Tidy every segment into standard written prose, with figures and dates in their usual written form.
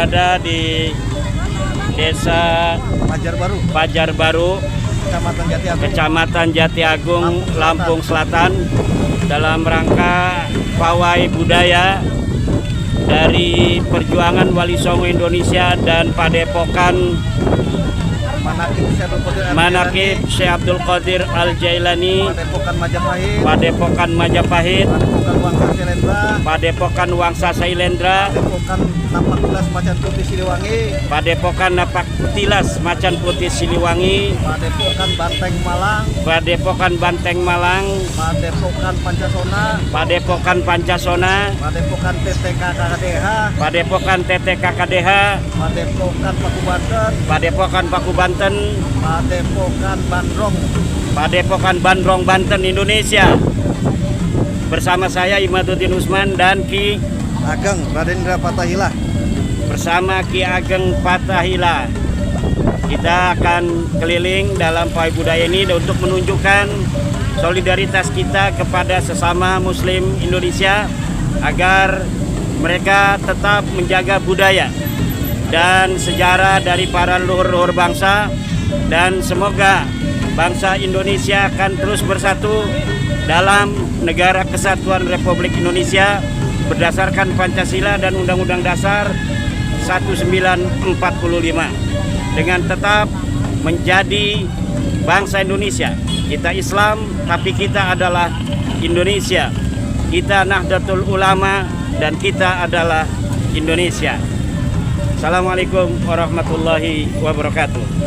berada di Desa Pajar Baru, Kecamatan Jati Agung, Lampung Selatan, dalam rangka pawai budaya dari Perjuangan Wali Songo Indonesia dan Padepokan Manaqib Syekh Abdul Qadir Al-Jailani, Padepokan Majapahit, Padepokan Wangsa Sailendra, Padepokan Napak Tilas Macan Putih Siliwangi, Padepokan Banteng Malang, Padepokan Pancasona, Padepokan TTK KDH, Padepokan Paku Banten, Padepokan Bandrong Banten Indonesia. Bersama saya Imaduddin Usman dan Ki Ageng Radendra Fatahila. Bersama Ki Ageng Fatahila, kita akan keliling dalam pawai budaya ini untuk menunjukkan solidaritas kita kepada sesama Muslim Indonesia agar mereka tetap menjaga budaya dan sejarah dari para leluhur-leluhur bangsa, dan semoga bangsa Indonesia akan terus bersatu dalam Negara Kesatuan Republik Indonesia berdasarkan Pancasila dan Undang-Undang Dasar 1945 dengan tetap menjadi bangsa Indonesia. Kita Islam tapi kita adalah Indonesia. Kita Nahdlatul Ulama dan kita adalah Indonesia. Assalamualaikum warahmatullahi wabarakatuh.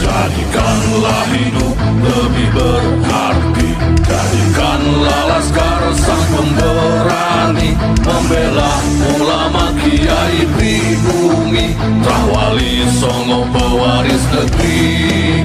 Jadikanlah hidup lebih berarti, jadikanlah laskar sang pemberani, membela ulama kiai pribumi, Wali Songo pewaris negeri.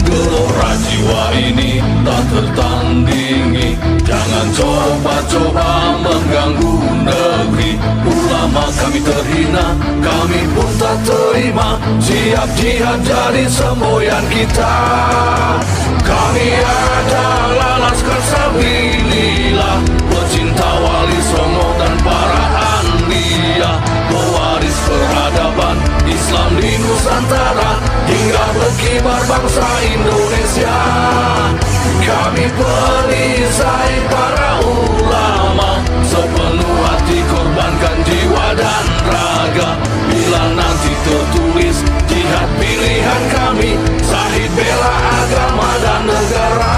Gelora jiwa ini tak tertandingi, jangan coba-coba mengganggu negeri. Ulama kami terhina, kami pun tak terima, siap jihad jadi semboyan kita. Kami adalah laskar sabilillah, pecinta Wali Songo dan para anbiya, pewaris peradaban Islam di Nusantara, hingga berkibar bangsa Indonesia. Kami perisai para ulama, sepenuh hati korbankan jiwa dan raga. Bila nanti tertulis jihad pilihan kami, syahid bela agama dan negara.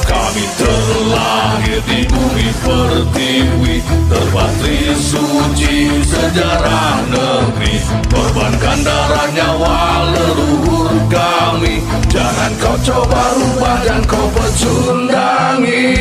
Kami terlahir di bumi pertiwi, terpatri suci sejarah negeri, korbankan darah nyawa leluhur kami. Jangan kau coba rubah dan kau pecundangi.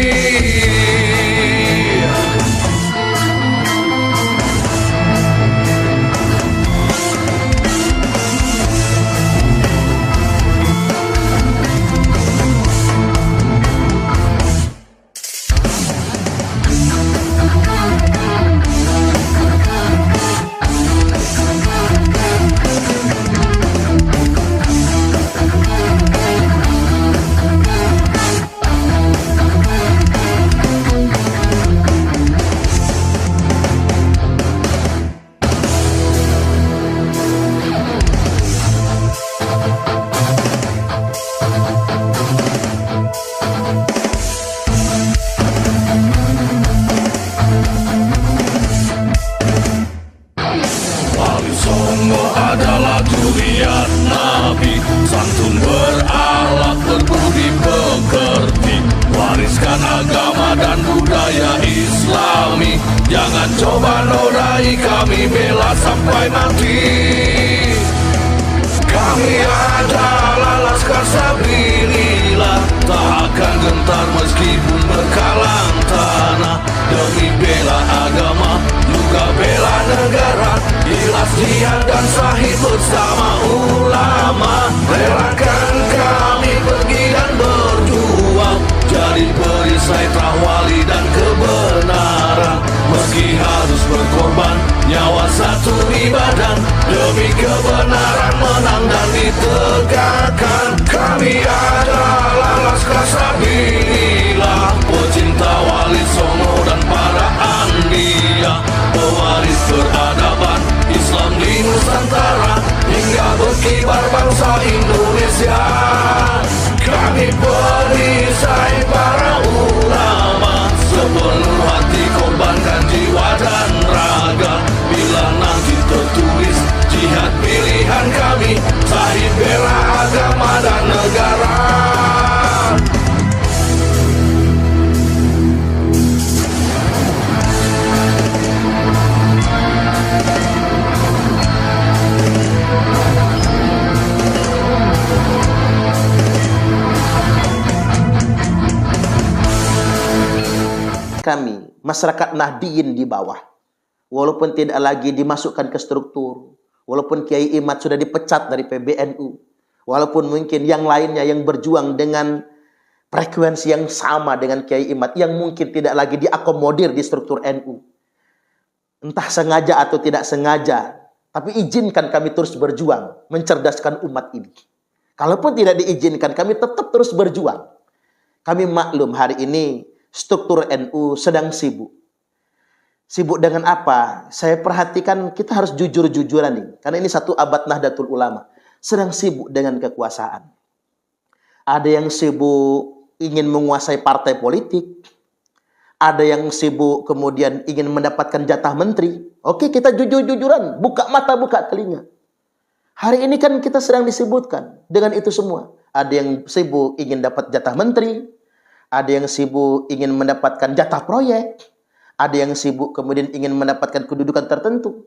Jangan coba nodai kami, bela sampai mati. Kami adalah Laskar Sabilillah, tak akan gentar meskipun berkalang tanah. Demi bela agama, juga bela negara, ikhlas jihad dan syahid bersama ulama. Relakan kami pergi dan berjuang, jadi perisai trawali dan kebenaran. Meski harus berkorban, nyawa satu ibadah, demi kebenaran menang dan ditegakkan. Kami adalah Laskar Sabilillah, pecinta Wali Songo dan para anbiya, pewaris peradaban Islam di Nusantara, hingga berkibar bangsa Indonesia. Kami perisai para ulama, sepenuh hati korbankan jiwa dan raga. Bila nanti tertulis jihad pilihan kami, syahid bela agama dan negara. Kami, masyarakat Nahdiyin di bawah, walaupun tidak lagi dimasukkan ke struktur, walaupun Kiai Imad sudah dipecat dari PBNU, walaupun mungkin yang lainnya yang berjuang dengan frekuensi yang sama dengan Kiai Imad, yang mungkin tidak lagi diakomodir di struktur NU, entah sengaja atau tidak sengaja, tapi izinkan kami terus berjuang, mencerdaskan umat ini. Kalaupun tidak diizinkan, kami tetap terus berjuang. Kami maklum hari ini struktur NU sedang sibuk. Sibuk dengan apa? Saya perhatikan kita harus jujur-jujuran nih. Karena ini satu abad Nahdlatul Ulama. Sedang sibuk dengan kekuasaan. Ada yang sibuk ingin menguasai partai politik. Ada yang sibuk kemudian ingin mendapatkan jatah menteri. Oke, kita jujur-jujuran. Buka mata, buka telinga. Hari ini kan kita sedang disebutkan dengan itu semua. Ada yang sibuk ingin dapat jatah menteri. Ada yang sibuk ingin mendapatkan jatah proyek. Ada yang sibuk kemudian ingin mendapatkan kedudukan tertentu.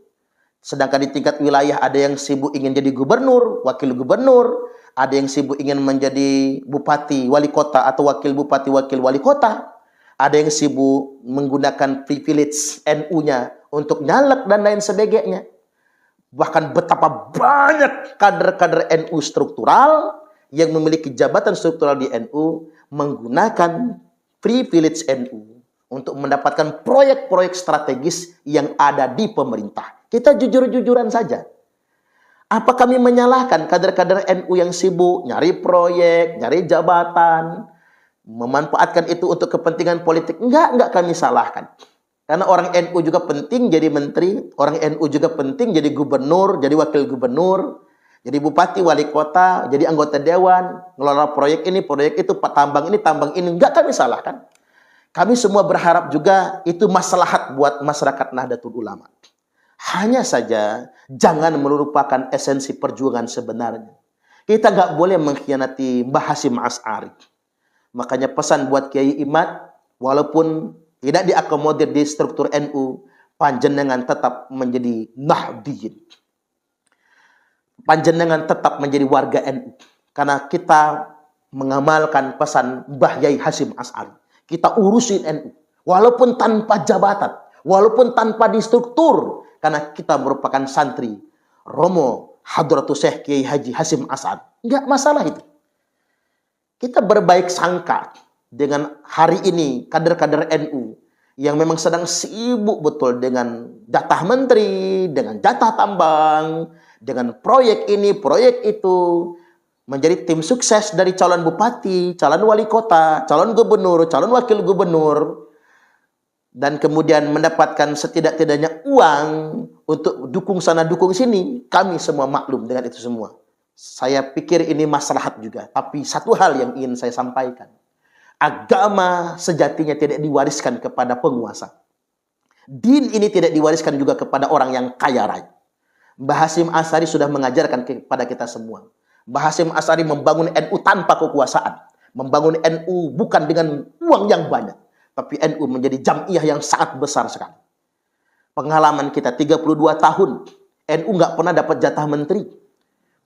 Sedangkan di tingkat wilayah ada yang sibuk ingin jadi gubernur, wakil gubernur. Ada yang sibuk ingin menjadi bupati, wali kota atau wakil bupati, wakil wali kota. Ada yang sibuk menggunakan privilege NU-nya untuk nyalek dan lain sebagainya. Bahkan betapa banyak kader-kader NU struktural yang memiliki jabatan struktural di NU menggunakan privilege NU untuk mendapatkan proyek-proyek strategis yang ada di pemerintah. Kita jujur-jujuran saja. Apa kami menyalahkan kader-kader NU yang sibuk nyari proyek, nyari jabatan, memanfaatkan itu untuk kepentingan politik? Enggak kami salahkan. Karena orang NU juga penting jadi menteri, orang NU juga penting jadi gubernur, jadi wakil gubernur, jadi bupati, wali kota, jadi anggota dewan, ngelola proyek ini, proyek itu, tambang ini. Enggak kami salahkan. Kami semua berharap juga itu maslahat buat masyarakat Nahdlatul Ulama. Hanya saja, jangan melupakan esensi perjuangan sebenarnya. Kita nggak boleh mengkhianati Mbah Hasyim Asy'ari. Makanya pesan buat Kiai Imad, walaupun tidak diakomodir di struktur NU, panjenengan tetap menjadi Nahdiyin. Panjenengan tetap menjadi warga NU. Karena kita mengamalkan pesan Mbah Yai Hasyim Asy'ari. Kita urusin NU. Walaupun tanpa jabatan. Walaupun tanpa di struktur. Karena kita merupakan santri Romo Hadratus Syekh Kiai Haji Hasyim Asy'ari. Enggak masalah itu. Kita berbaik sangka dengan hari ini kader-kader NU yang memang sedang sibuk betul dengan jatah menteri, dengan jatah tambang, dengan proyek ini, proyek itu, menjadi tim sukses dari calon bupati, calon wali kota, calon gubernur, calon wakil gubernur, dan kemudian mendapatkan setidak-tidaknya uang untuk dukung sana, dukung sini. Kami semua maklum dengan itu semua. Saya pikir ini maslahat juga. Tapi satu hal yang ingin saya sampaikan. Agama sejatinya tidak diwariskan kepada penguasa. Din ini tidak diwariskan juga kepada orang yang kaya raya. Mbah Hasyim Asy'ari sudah mengajarkan kepada kita semua. Mbah Hasyim Asy'ari membangun NU tanpa kekuasaan. Membangun NU bukan dengan uang yang banyak. Tapi NU menjadi jamiah yang sangat besar sekali. Pengalaman kita 32 tahun, NU nggak pernah dapat jatah menteri.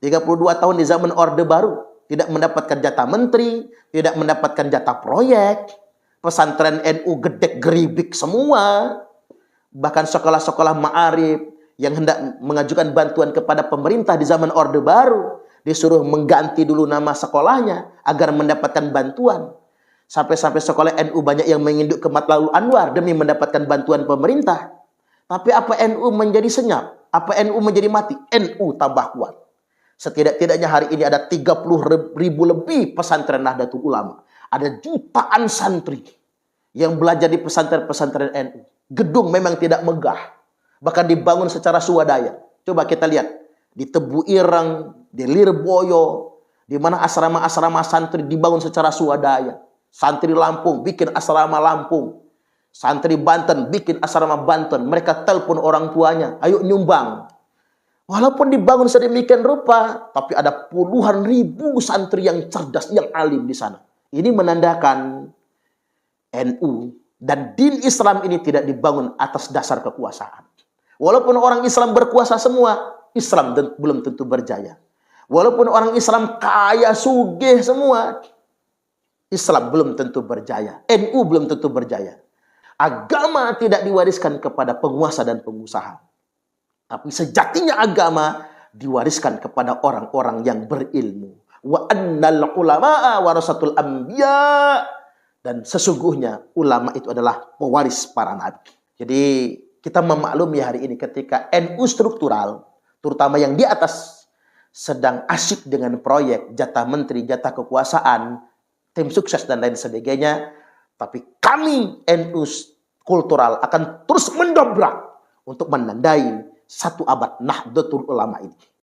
32 tahun di zaman Orde Baru, tidak mendapatkan jatah menteri, tidak mendapatkan jatah proyek. Pesantren NU gedek geribik semua. Bahkan sekolah-sekolah ma'arif yang hendak mengajukan bantuan kepada pemerintah di zaman Orde Baru, disuruh mengganti dulu nama sekolahnya agar mendapatkan bantuan. Sampai-sampai sekolah NU banyak yang menginduk ke Matlaul Anwar demi mendapatkan bantuan pemerintah. Tapi apa NU menjadi senyap? Apa NU menjadi mati? NU tambah kuat. Setidak-tidaknya hari ini ada 30.000 lebih pesantren Nahdlatul Ulama. Ada jutaan santri yang belajar di pesantren-pesantren NU. Gedung memang tidak megah. Bahkan dibangun secara swadaya. Coba kita lihat. Di Tebu Ireng, di Lirboyo, di mana asrama-asrama santri dibangun secara swadaya. Santri Lampung bikin asrama Lampung. Santri Banten bikin asrama Banten. Mereka telepon orang tuanya, ayo nyumbang. Walaupun dibangun sedemikian rupa, tapi ada puluhan ribu santri yang cerdas, yang alim di sana. Ini menandakan NU dan din Islam ini tidak dibangun atas dasar kekuasaan. Walaupun orang Islam berkuasa semua, Islam belum tentu berjaya. Walaupun orang Islam kaya sugih semua, Islam belum tentu berjaya. NU belum tentu berjaya. Agama tidak diwariskan kepada penguasa dan pengusaha. Tapi sejatinya agama diwariskan kepada orang-orang yang berilmu. Wa annal ulama'a warasatul anbiya. Dan sesungguhnya ulama itu adalah pewaris para nabi. Jadi kita memaklumi hari ini ketika NU struktural, terutama yang di atas, sedang asyik dengan proyek, jatah menteri, jatah kekuasaan, tim sukses dan lain sebagainya. Tapi kami NU kultural akan terus mendobrak untuk menandai 1 abad Nahdlatul Ulama ini.